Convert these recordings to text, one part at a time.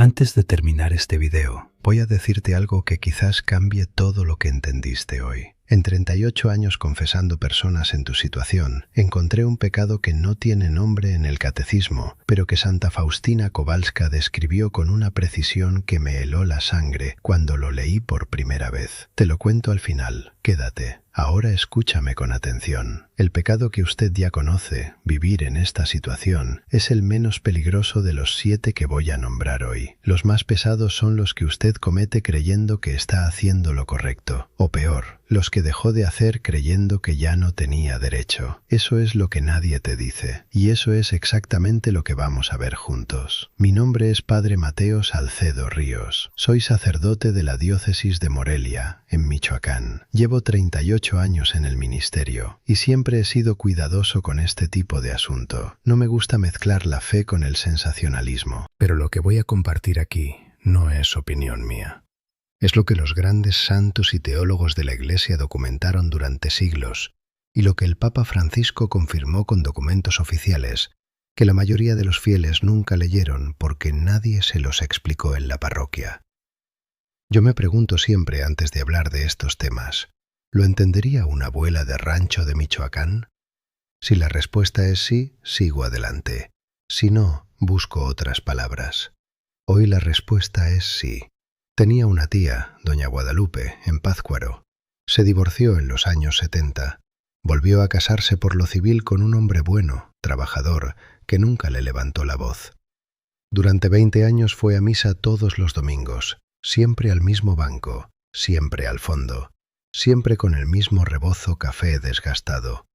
Antes de terminar este video, voy a decirte algo que quizás cambie todo lo que entendiste hoy. En 38 años confesando personas en tu situación, encontré un pecado que no tiene nombre en el catecismo, pero que Santa Faustina Kowalska describió con una precisión que me heló la sangre cuando lo leí por primera vez. Te lo cuento al final. Quédate. Ahora escúchame con atención. El pecado que usted ya conoce, vivir en esta situación, es el menos peligroso de los 7 que voy a nombrar hoy. Los más pesados son los que usted comete creyendo que está haciendo lo correcto, o peor, los que dejó de hacer creyendo que ya no tenía derecho. Eso es lo que nadie te dice, y eso es exactamente lo que vamos a ver juntos. Mi nombre es Padre Mateo Salcedo Ríos. Soy sacerdote de la diócesis de Morelia, en Michoacán. Llevo 38 años en el ministerio, y siempre he sido cuidadoso con este tipo de asunto. No me gusta mezclar la fe con el sensacionalismo. Pero lo que voy a compartir aquí no es opinión mía. Es lo que los grandes santos y teólogos de la Iglesia documentaron durante siglos y lo que el Papa Francisco confirmó con documentos oficiales que la mayoría de los fieles nunca leyeron porque nadie se los explicó en la parroquia. Yo me pregunto siempre antes de hablar de estos temas, ¿lo entendería una abuela de rancho de Michoacán? Si la respuesta es sí, sigo adelante. Si no, busco otras palabras. Hoy la respuesta es sí. Tenía una tía, doña Guadalupe, en Pátzcuaro. Se divorció en los años 70. Volvió a casarse por lo civil con un hombre bueno, trabajador, que nunca le levantó la voz. Durante 20 años fue a misa todos los domingos, siempre al mismo banco, siempre al fondo, siempre con el mismo rebozo café desgastado.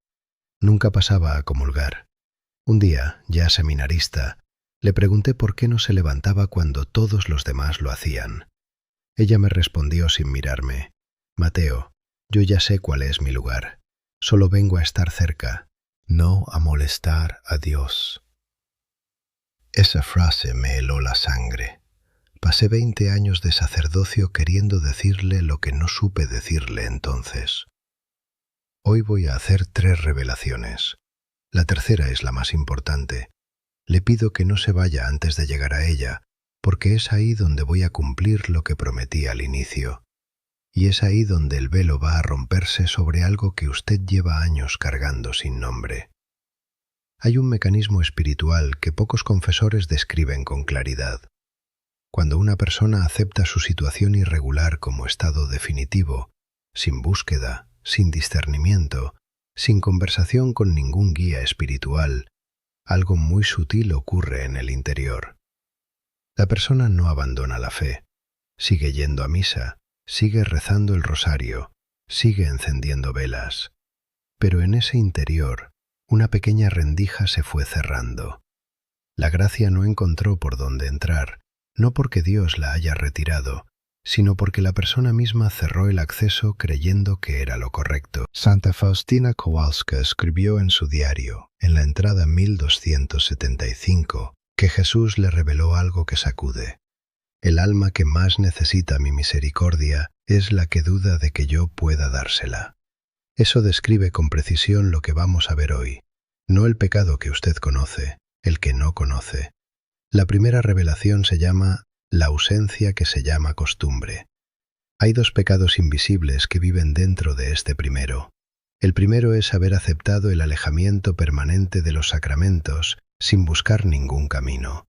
Nunca pasaba a comulgar. Un día, ya seminarista, le pregunté por qué no se levantaba cuando todos los demás lo hacían. Ella me respondió sin mirarme: Mateo, yo ya sé cuál es mi lugar. Solo vengo a estar cerca, no a molestar a Dios. Esa frase me heló la sangre. Pasé 20 años de sacerdocio queriendo decirle lo que no supe decirle entonces. Hoy voy a hacer 3 revelaciones. La tercera es la más importante. Le pido que no se vaya antes de llegar a ella, porque es ahí donde voy a cumplir lo que prometí al inicio. Y es ahí donde el velo va a romperse sobre algo que usted lleva años cargando sin nombre. Hay un mecanismo espiritual que pocos confesores describen con claridad. Cuando una persona acepta su situación irregular como estado definitivo, sin búsqueda, sin discernimiento, sin conversación con ningún guía espiritual, algo muy sutil ocurre en el interior. La persona no abandona la fe, sigue yendo a misa, sigue rezando el rosario, sigue encendiendo velas. Pero en ese interior, una pequeña rendija se fue cerrando. La gracia no encontró por dónde entrar, no porque Dios la haya retirado, sino porque la persona misma cerró el acceso creyendo que era lo correcto. Santa Faustina Kowalska escribió en su diario, en la entrada 1275, que Jesús le reveló algo que sacude. El alma que más necesita mi misericordia es la que duda de que yo pueda dársela. Eso describe con precisión lo que vamos a ver hoy, no el pecado que usted conoce, el que no conoce. La primera revelación se llama la ausencia que se llama costumbre. Hay 2 pecados invisibles que viven dentro de este primero. El primero es haber aceptado el alejamiento permanente de los sacramentos sin buscar ningún camino.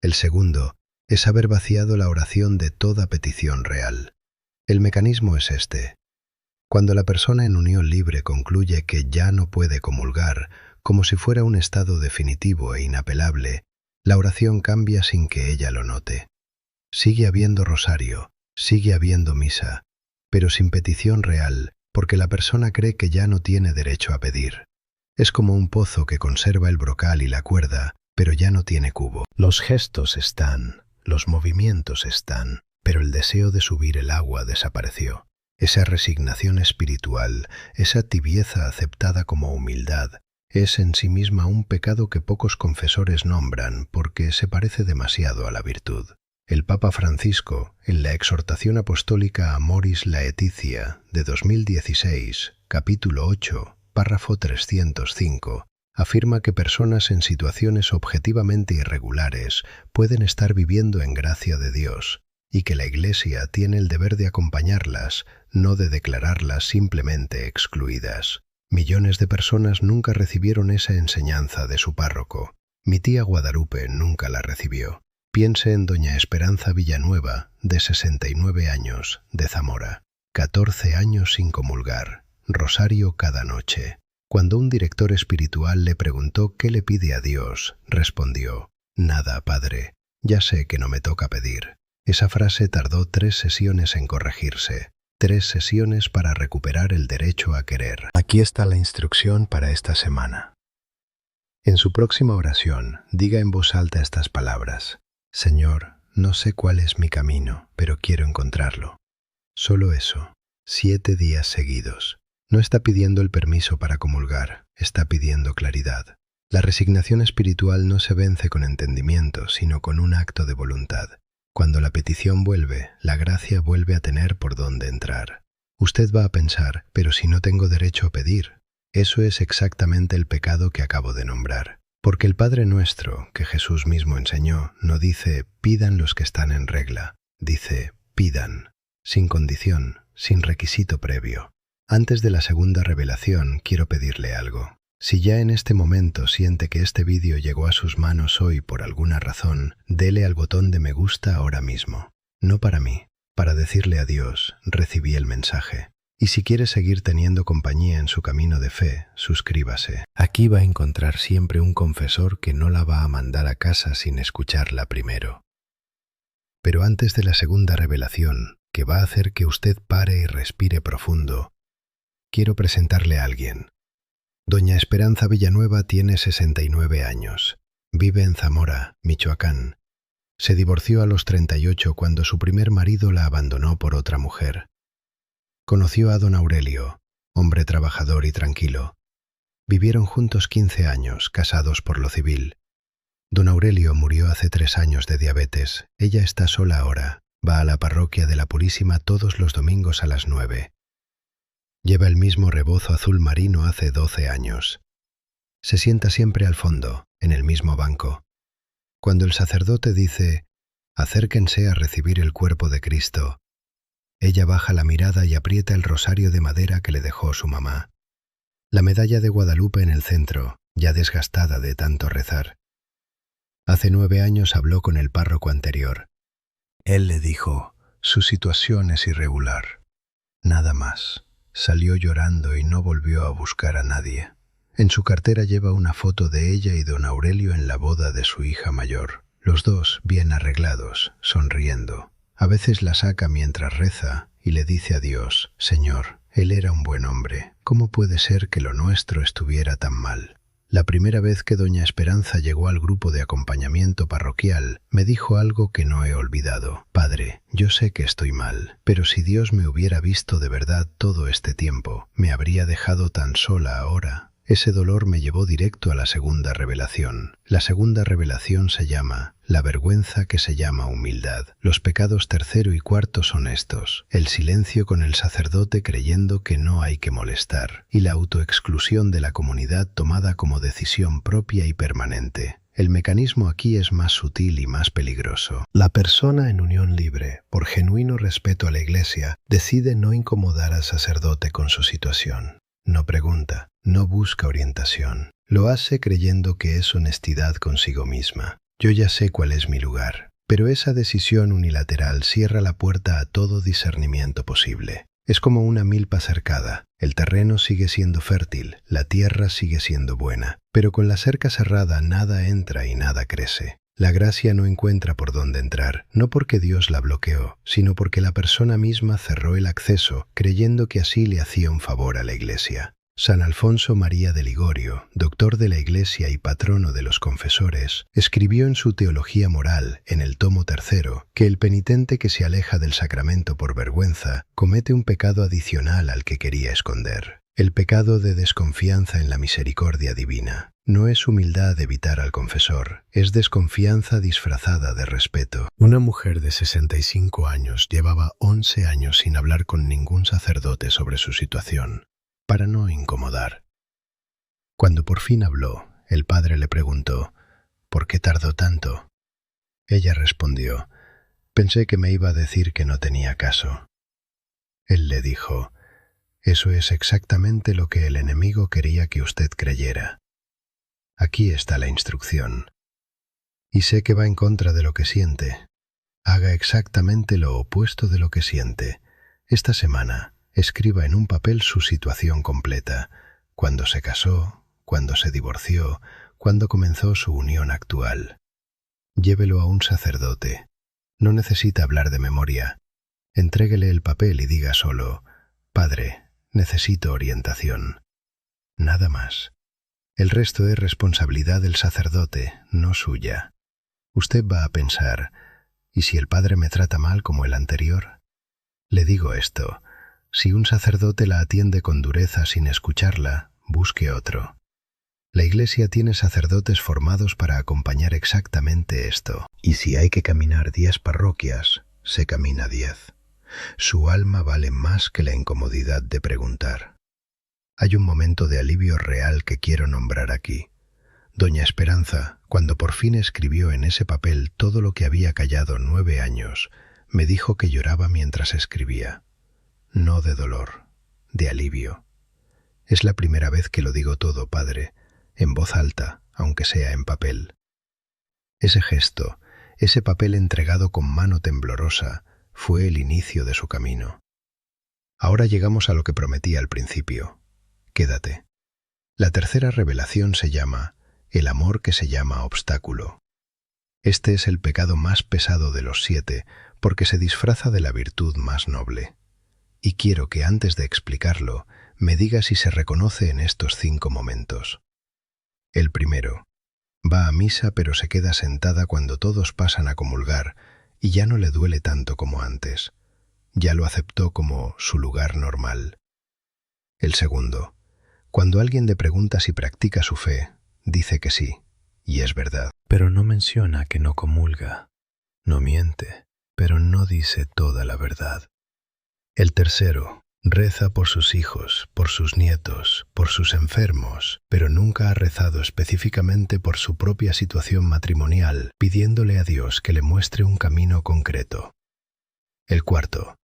El segundo es haber vaciado la oración de toda petición real. El mecanismo es este. Cuando la persona en unión libre concluye que ya no puede comulgar, como si fuera un estado definitivo e inapelable, la oración cambia sin que ella lo note. Sigue habiendo rosario, sigue habiendo misa, pero sin petición real, porque la persona cree que ya no tiene derecho a pedir. Es como un pozo que conserva el brocal y la cuerda, pero ya no tiene cubo. Los gestos están, los movimientos están, pero el deseo de subir el agua desapareció. Esa resignación espiritual, esa tibieza aceptada como humildad, es en sí misma un pecado que pocos confesores nombran porque se parece demasiado a la virtud. El Papa Francisco, en la exhortación apostólica Amoris Laetitia de 2016, capítulo 8, párrafo 305, Afirma que personas en situaciones objetivamente irregulares pueden estar viviendo en gracia de Dios y que la Iglesia tiene el deber de acompañarlas, no de declararlas simplemente excluidas. Millones de personas nunca recibieron esa enseñanza de su párroco. Mi tía Guadalupe nunca la recibió. Piense en doña Esperanza Villanueva, de 69 años, de Zamora. 14 años sin comulgar. Rosario cada noche. Cuando un director espiritual le preguntó qué le pide a Dios, respondió: «Nada, padre. Ya sé que no me toca pedir». Esa frase tardó 3 sesiones en corregirse. 3 sesiones para recuperar el derecho a querer. Aquí está la instrucción para esta semana. En su próxima oración, diga en voz alta estas palabras: «Señor, no sé cuál es mi camino, pero quiero encontrarlo». Solo eso, 7 días seguidos. No está pidiendo el permiso para comulgar, está pidiendo claridad. La resignación espiritual no se vence con entendimiento, sino con un acto de voluntad. Cuando la petición vuelve, la gracia vuelve a tener por dónde entrar. Usted va a pensar: «Pero si no tengo derecho a pedir». Eso es exactamente el pecado que acabo de nombrar. Porque el Padre Nuestro, que Jesús mismo enseñó, no dice «pidan los que están en regla», dice «pidan», sin condición, sin requisito previo. Antes de la segunda revelación, quiero pedirle algo. Si ya en este momento siente que este vídeo llegó a sus manos hoy por alguna razón, dele al botón de me gusta ahora mismo. No para mí, para decirle a Dios: recibí el mensaje. Y si quiere seguir teniendo compañía en su camino de fe, suscríbase. Aquí va a encontrar siempre un confesor que no la va a mandar a casa sin escucharla primero. Pero antes de la segunda revelación, que va a hacer que usted pare y respire profundo, quiero presentarle a alguien. Doña Esperanza Villanueva tiene 69 años. Vive en Zamora, Michoacán. Se divorció a los 38 cuando su primer marido la abandonó por otra mujer. Conoció a don Aurelio, hombre trabajador y tranquilo. Vivieron juntos 15 años, casados por lo civil. Don Aurelio murió hace 3 años de diabetes. Ella está sola ahora. Va a la parroquia de la Purísima todos los domingos a las 9. Lleva el mismo rebozo azul marino hace 12 años. Se sienta siempre al fondo, en el mismo banco. Cuando el sacerdote dice: «Acérquense a recibir el cuerpo de Cristo», ella baja la mirada y aprieta el rosario de madera que le dejó su mamá. La medalla de Guadalupe en el centro, ya desgastada de tanto rezar. Hace 9 años habló con el párroco anterior. Él le dijo: «Su situación es irregular». Nada más. Salió llorando y no volvió a buscar a nadie. En su cartera lleva una foto de ella y don Aurelio en la boda de su hija mayor. Los dos bien arreglados, sonriendo. A veces la saca mientras reza y le dice a Dios: «Señor, él era un buen hombre. ¿Cómo puede ser que lo nuestro estuviera tan mal?». La primera vez que doña Esperanza llegó al grupo de acompañamiento parroquial, me dijo algo que no he olvidado: «Padre, yo sé que estoy mal, pero si Dios me hubiera visto de verdad todo este tiempo, ¿me habría dejado tan sola ahora?». Ese dolor me llevó directo a la segunda revelación. La segunda revelación se llama la vergüenza que se llama humildad. Los pecados tercero y cuarto son estos: el silencio con el sacerdote creyendo que no hay que molestar, y la autoexclusión de la comunidad tomada como decisión propia y permanente. El mecanismo aquí es más sutil y más peligroso. La persona en unión libre, por genuino respeto a la Iglesia, decide no incomodar al sacerdote con su situación. No pregunta, no busca orientación. Lo hace creyendo que es honestidad consigo misma. Yo ya sé cuál es mi lugar. Pero esa decisión unilateral cierra la puerta a todo discernimiento posible. Es como una milpa cercada. El terreno sigue siendo fértil, la tierra sigue siendo buena, pero con la cerca cerrada nada entra y nada crece. La gracia no encuentra por dónde entrar, no porque Dios la bloqueó, sino porque la persona misma cerró el acceso, creyendo que así le hacía un favor a la Iglesia. San Alfonso María de Ligorio, doctor de la Iglesia y patrono de los confesores, escribió en su Teología Moral, en el tomo 3, que el penitente que se aleja del sacramento por vergüenza comete un pecado adicional al que quería esconder. El pecado de desconfianza en la misericordia divina. No es humildad evitar al confesor, es desconfianza disfrazada de respeto. Una mujer de 65 años llevaba 11 años sin hablar con ningún sacerdote sobre su situación, para no incomodar. Cuando por fin habló, el padre le preguntó, ¿por qué tardó tanto? Ella respondió, pensé que me iba a decir que no tenía caso. Él le dijo, eso es exactamente lo que el enemigo quería que usted creyera. Aquí está la instrucción. Y sé que va en contra de lo que siente. Haga exactamente lo opuesto de lo que siente. Esta semana, escriba en un papel su situación completa, cuando se casó, cuando se divorció, cuando comenzó su unión actual. Llévelo a un sacerdote. No necesita hablar de memoria. Entréguele el papel y diga solo, Padre, necesito orientación. Nada más. El resto es responsabilidad del sacerdote, no suya. Usted va a pensar, ¿y si el padre me trata mal como el anterior? Le digo esto, si un sacerdote la atiende con dureza sin escucharla, busque otro. La Iglesia tiene sacerdotes formados para acompañar exactamente esto. Y si hay que caminar 10 parroquias, se camina 10. Su alma vale más que la incomodidad de preguntar. Hay un momento de alivio real que quiero nombrar aquí. Doña Esperanza, cuando por fin escribió en ese papel todo lo que había callado 9 años, me dijo que lloraba mientras escribía. No de dolor, de alivio. Es la primera vez que lo digo todo, padre, en voz alta, aunque sea en papel. Ese gesto, ese papel entregado con mano temblorosa, fue el inicio de su camino. Ahora llegamos a lo que prometí al principio. Quédate. La tercera revelación se llama el amor que se llama obstáculo. Este es el pecado más pesado de los 7, porque se disfraza de la virtud más noble. Y quiero que antes de explicarlo, me diga si se reconoce en estos 5 momentos. El primero, va a misa pero se queda sentada cuando todos pasan a comulgar y ya no le duele tanto como antes. Ya lo aceptó como su lugar normal. El segundo, cuando alguien le pregunta si practica su fe, dice que sí, y es verdad. Pero no menciona que no comulga. No miente, pero no dice toda la verdad. El tercero, reza por sus hijos, por sus nietos, por sus enfermos, pero nunca ha rezado específicamente por su propia situación matrimonial, pidiéndole a Dios que le muestre un camino concreto. El cuarto,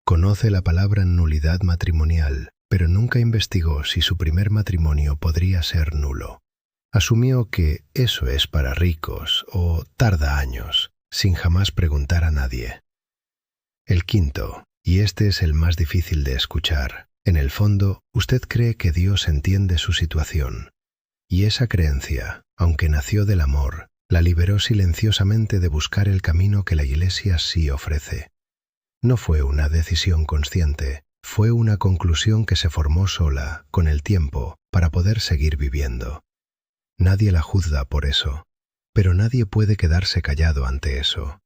conoce la palabra nulidad matrimonial, pero nunca investigó si su primer matrimonio podría ser nulo. Asumió que eso es para ricos o tarda años, sin jamás preguntar a nadie. El quinto, y este es el más difícil de escuchar, en el fondo, usted cree que Dios entiende su situación. Y esa creencia, aunque nació del amor, la liberó silenciosamente de buscar el camino que la Iglesia sí ofrece. No fue una decisión consciente, fue una conclusión que se formó sola, con el tiempo, para poder seguir viviendo. Nadie la juzga por eso, pero nadie puede quedarse callado ante eso.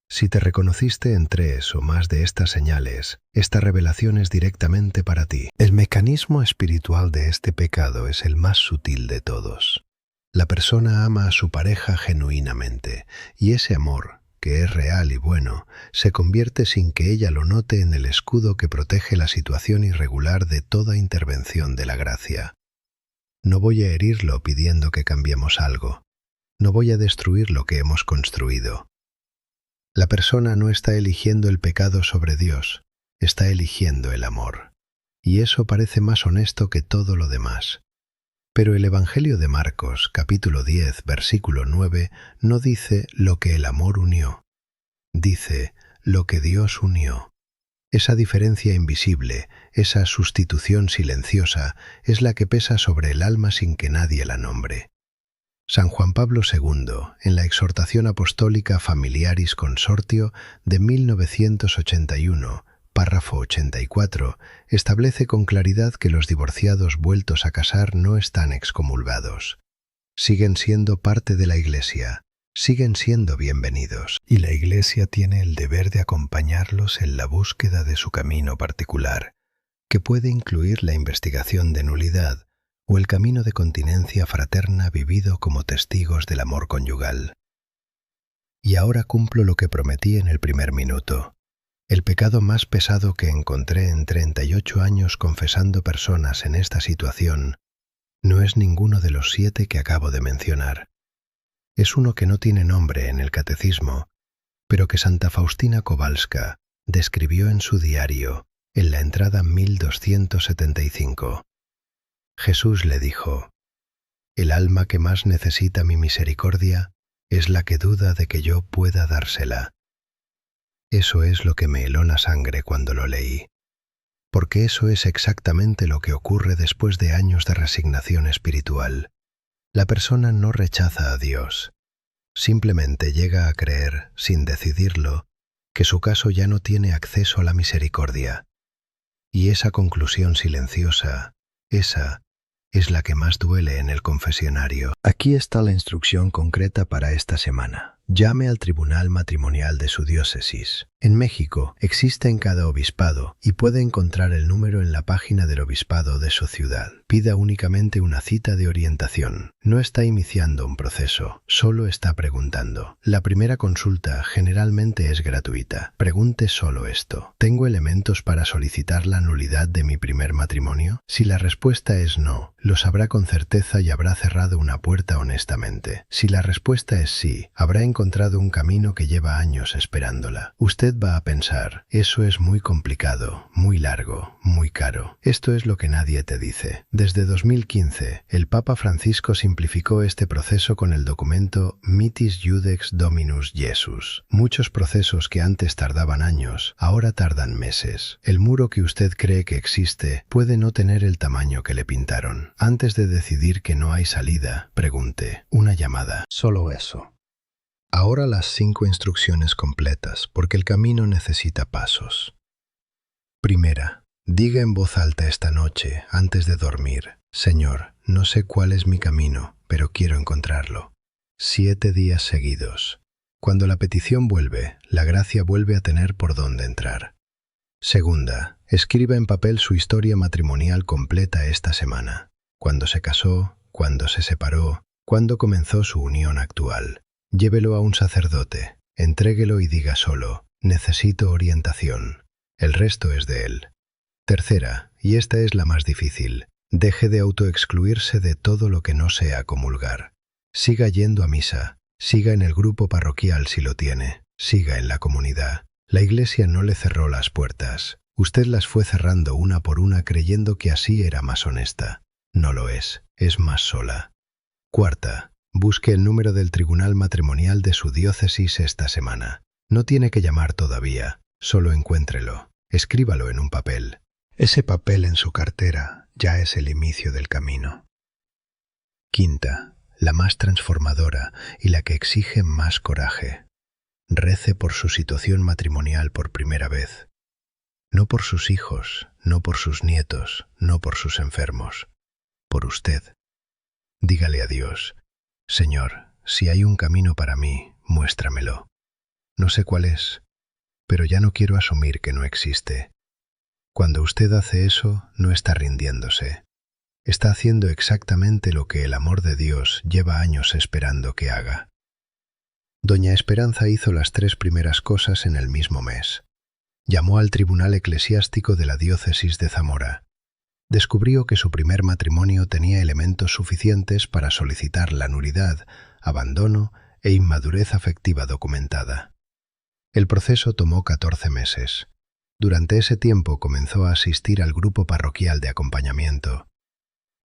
Si te reconociste en 3 o más de estas señales, esta revelación es directamente para ti. El mecanismo espiritual de este pecado es el más sutil de todos. La persona ama a su pareja genuinamente, y ese amor, que es real y bueno, se convierte sin que ella lo note en el escudo que protege la situación irregular de toda intervención de la gracia. No voy a herirlo pidiendo que cambiemos algo. No voy a destruir lo que hemos construido. La persona no está eligiendo el pecado sobre Dios, está eligiendo el amor. Y eso parece más honesto que todo lo demás. Pero el Evangelio de Marcos, capítulo 10, versículo 9, no dice lo que el amor unió. Dice lo que Dios unió. Esa diferencia invisible, esa sustitución silenciosa, es la que pesa sobre el alma sin que nadie la nombre. San Juan Pablo II, en la exhortación apostólica Familiaris Consortio de 1981, párrafo 84, establece con claridad que los divorciados vueltos a casar no están excomulgados. Siguen siendo parte de la Iglesia, siguen siendo bienvenidos, y la Iglesia tiene el deber de acompañarlos en la búsqueda de su camino particular, que puede incluir la investigación de nulidad, o el camino de continencia fraterna vivido como testigos del amor conyugal. Y ahora cumplo lo que prometí en el primer minuto. El pecado más pesado que encontré en 38 años confesando personas en esta situación No es ninguno de los 7 que acabo de mencionar. Es uno que no tiene nombre en el catecismo, pero que Santa Faustina Kowalska describió en su diario en la entrada 1275. Jesús le dijo: «El alma que más necesita mi misericordia es la que duda de que yo pueda dársela». Eso es lo que me heló la sangre cuando lo leí, porque eso es exactamente lo que ocurre después de años de resignación espiritual. La persona no rechaza a Dios, simplemente llega a creer, sin decidirlo, que su caso ya no tiene acceso a la misericordia. Y esa conclusión silenciosa, esa es la que más duele en el confesionario. Aquí está la instrucción concreta para esta semana. Llame al tribunal matrimonial de su diócesis. En México existe en cada obispado y puede encontrar el número en la página del obispado de su ciudad. Pida únicamente una cita de orientación. No está iniciando un proceso, solo está preguntando. La primera consulta generalmente es gratuita. Pregunte solo esto: ¿tengo elementos para solicitar la nulidad de mi primer matrimonio? Si la respuesta es no, lo sabrá con certeza y habrá cerrado una puerta honestamente. Si la respuesta es sí, habrá encontrado un camino que lleva años esperándola. Usted va a pensar: eso es muy complicado, muy largo, muy caro. Esto es lo que nadie te dice. Desde 2015, el Papa Francisco simplificó este proceso con el documento Mitis Judex Dominus Jesus. Muchos procesos que antes tardaban años, ahora tardan meses. El muro que usted cree que existe puede no tener el tamaño que le pintaron. Antes de decidir que no hay salida, pregunte: una llamada. Solo eso. Ahora las 5 instrucciones completas, porque el camino necesita pasos. Primera, diga en voz alta esta noche, antes de dormir: Señor, no sé cuál es mi camino, pero quiero encontrarlo. 7 días seguidos. Cuando la petición vuelve, la gracia vuelve a tener por dónde entrar. Segunda, escriba en papel su historia matrimonial completa esta semana. Cuándo se casó, cuándo se separó, cuándo comenzó su unión actual. Llévelo a un sacerdote, entréguelo y diga solo: necesito orientación. El resto es de él. Tercera, y esta es la más difícil: deje de autoexcluirse de todo lo que no sea comulgar. Siga yendo a misa, siga en el grupo parroquial si lo tiene, siga en la comunidad. La Iglesia no le cerró las puertas. Usted las fue cerrando una por una creyendo que así era más honesta. No lo es más sola. Cuarta, busque el número del tribunal matrimonial de su diócesis esta semana. No tiene que llamar todavía, solo encuéntrelo. Escríbalo en un papel. Ese papel en su cartera ya es el inicio del camino. Quinta, la más transformadora y la que exige más coraje. Rece por su situación matrimonial por primera vez. No por sus hijos, no por sus nietos, no por sus enfermos. Por usted. Dígale a Dios: Señor, si hay un camino para mí, muéstramelo. No sé cuál es, pero ya no quiero asumir que no existe. Cuando usted hace eso, no está rindiéndose. Está haciendo exactamente lo que el amor de Dios lleva años esperando que haga. Doña Esperanza hizo las 3 primeras cosas en el mismo mes. Llamó al tribunal eclesiástico de la diócesis de Zamora. Descubrió que su primer matrimonio tenía elementos suficientes para solicitar la nulidad, abandono e inmadurez afectiva documentada. El proceso tomó 14 meses. Durante ese tiempo comenzó a asistir al grupo parroquial de acompañamiento.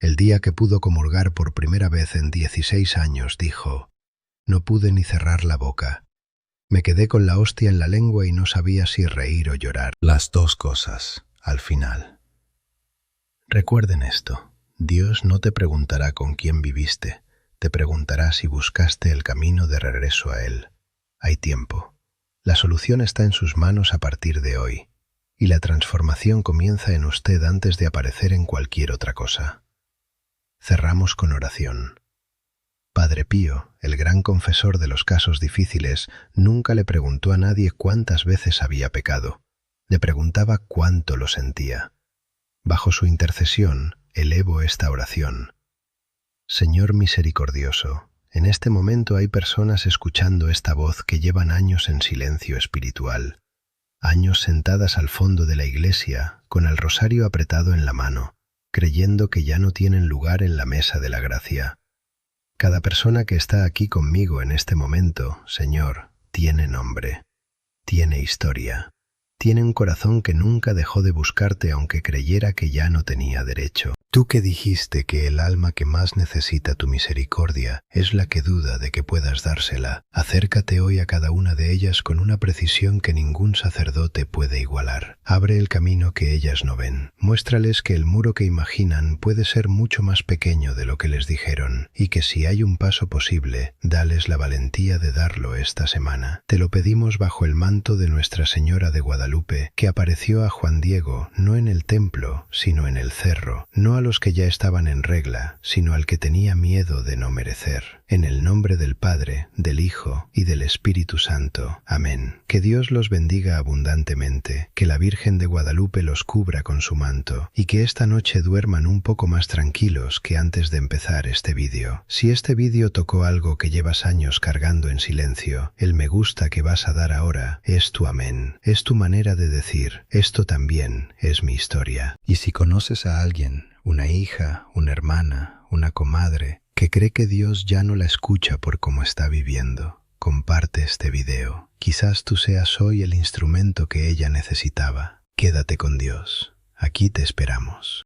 El día que pudo comulgar por primera vez en 16 años, dijo: no pude ni cerrar la boca. Me quedé con la hostia en la lengua y no sabía si reír o llorar. Las 2 cosas, al final. Recuerden esto: Dios no te preguntará con quién viviste, te preguntará si buscaste el camino de regreso a Él. Hay tiempo. La solución está en sus manos a partir de hoy, y la transformación comienza en usted antes de aparecer en cualquier otra cosa. Cerramos con oración. Padre Pío, el gran confesor de los casos difíciles, nunca le preguntó a nadie cuántas veces había pecado. Le preguntaba cuánto lo sentía. Bajo su intercesión, elevo esta oración. Señor misericordioso, en este momento hay personas escuchando esta voz que llevan años en silencio espiritual, años sentadas al fondo de la iglesia, con el rosario apretado en la mano, creyendo que ya no tienen lugar en la mesa de la gracia. Cada persona que está aquí conmigo en este momento, Señor, tiene nombre, tiene historia, tiene un corazón que nunca dejó de buscarte aunque creyera que ya no tenía derecho. Tú que dijiste que el alma que más necesita tu misericordia es la que duda de que puedas dársela, acércate hoy a cada una de ellas con una precisión que ningún sacerdote puede igualar. Abre el camino que ellas no ven. Muéstrales que el muro que imaginan puede ser mucho más pequeño de lo que les dijeron, y que si hay un paso posible, dales la valentía de darlo esta semana. Te lo pedimos bajo el manto de Nuestra Señora de Guadalupe, que apareció a Juan Diego no en el templo, sino en el cerro, no a los que ya estaban en regla, sino al que tenía miedo de no merecer. En el nombre del Padre, del Hijo y del Espíritu Santo. Amén. Que Dios los bendiga abundantemente, que la Virgen de Guadalupe los cubra con su manto, y que esta noche duerman un poco más tranquilos que antes de empezar este vídeo. Si este vídeo tocó algo que llevas años cargando en silencio, el me gusta que vas a dar ahora es tu amén. Es tu manera de decir, esto también es mi historia. Y si conoces a alguien, una hija, una hermana, una comadre, que cree que Dios ya no la escucha por cómo está viviendo, comparte este video. Quizás tú seas hoy el instrumento que ella necesitaba. Quédate con Dios. Aquí te esperamos.